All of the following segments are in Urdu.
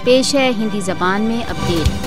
پیش ہے ہندی زبان میں اپڈیٹ۔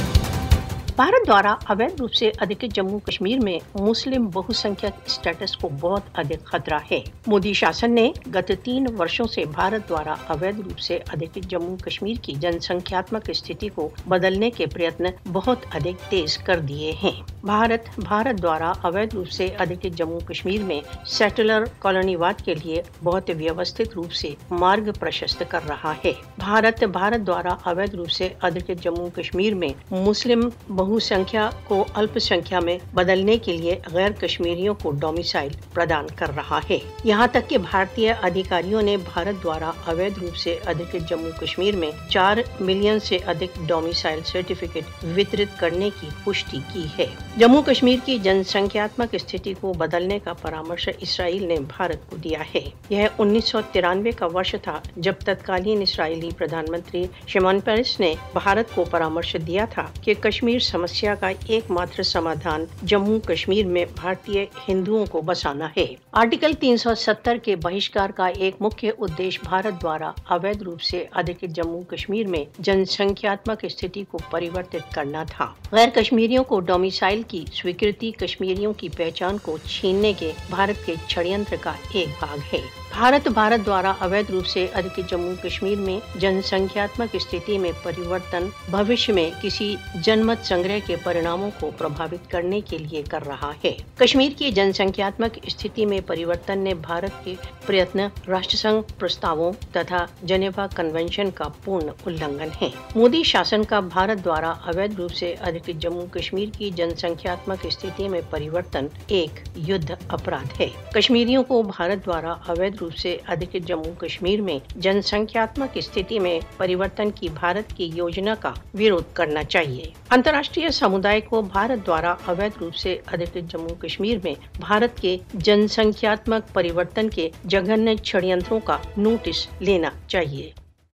بھارت دوارا اویدھ روپ سے ادھکت جموں کشمیر میں مسلم بہو سنکھیک اسٹیٹس کو بہت ادھک خطرہ ہے۔ مودی شاسن نے گت 3 ورشوں سے بھارت دوارا اویدھ روپ سے ادھکت جموں کشمیر کی جن سنکھیاتمک استھتی کو بدلنے کے پریتن بہت ادھک تیز کر دیے ہیں۔ بھارت دوارا اویدھ روپ سے ادھکت جموں کشمیر میں سیٹلر کالونی واد کے لیے بہت ویوستھت روپ سے مارگ پرشست کر رہا ہے۔ بھارت دوارا اویدھ روپ سے ادھکت جموں کشمیر میں مسلم بہو سنکھیا کو الپ سنکھیا میں بدلنے کے لیے غیر کشمیریوں کو ڈومیسائل پردان کر رہا ہے۔ یہاں تک کہ بھارتی ادھیکاریوں نے بھارت دوارا اویدھ روپ سے ادھکت جموں کشمیر میں 4 ملین سے ادھک ڈومیسائل سرٹیفکیٹ وترت کرنے کی پشٹی کی ہے۔ جموں کشمیر کی جن سنکھیاتمک استھتی کو بدلنے کا پرامرش اسرائیل نے بھارت کو دیا ہے۔ یہ 1993 کا ورش تھا جب تتکالین اسرائیلی پردھان منتری شمون پیرس نے بھارت کو پرامرش دیا تھا کہ کشمیر سمسیا کا ایک ماتر سمادھان جموں کشمیر میں بھارتی ہندوؤں کو بسانا ہے۔ آرٹیکل 370 کے بہشکار کا ایک مکھیہ ادیش بھارت دوارا اویدھ روپ سے ادھکت جموں کشمیر میں جن سنکھیاتمک استھتی کو پریورتت کرنا تھا۔ غیر کشمیریوں کو ڈومیسائل کی سویکرتی کشمیریوں کی پہچان کو چھیننے کے بھارت کے چھڑینتر کا ایک بھاگ ہے۔ بھارت دوارا اویدھ روپ سے ادھکت جموں کشمیر میں جن سنکھیاتمک استھتی میں پریورتن بھوشیہ میں کسی جنمت سنگرہ کے پریناموں کو پربھاوت کرنے کے لیے کر رہا ہے۔ کشمیر کی جن سنکھیاتمک استھتی میں پریورتن نے بھارت کے پریتن راشٹر سنگھ پرستاووں تتھا جنیوا کنونشن کا پورن النگھن ہے۔ مودی شاسن کا بھارت دوارا اویدھ روپ سے ادھکت جموں کشمیر کی جن سنکھیاتمک استھتی میں پریورتن ایک یدھ اپرادھ ہے۔ کشمیریوں کو بھارت دوارا اویدھ روپ سے ادھکت جموں کشمیر میں جن سنکھیاتمک استھتی میں پریورتن کی بھارت کی یوجنا کا وروھ کرنا چاہیے۔ انترراشٹریہ سمودائے کو بھارت دوارا اویدھ روپ سے ادھکت جموں کشمیر میں بھارت کے جن سنکھیاتمک پریورتن کے جگھنیہ چھڑینتروں کا نوٹس لینا چاہیے۔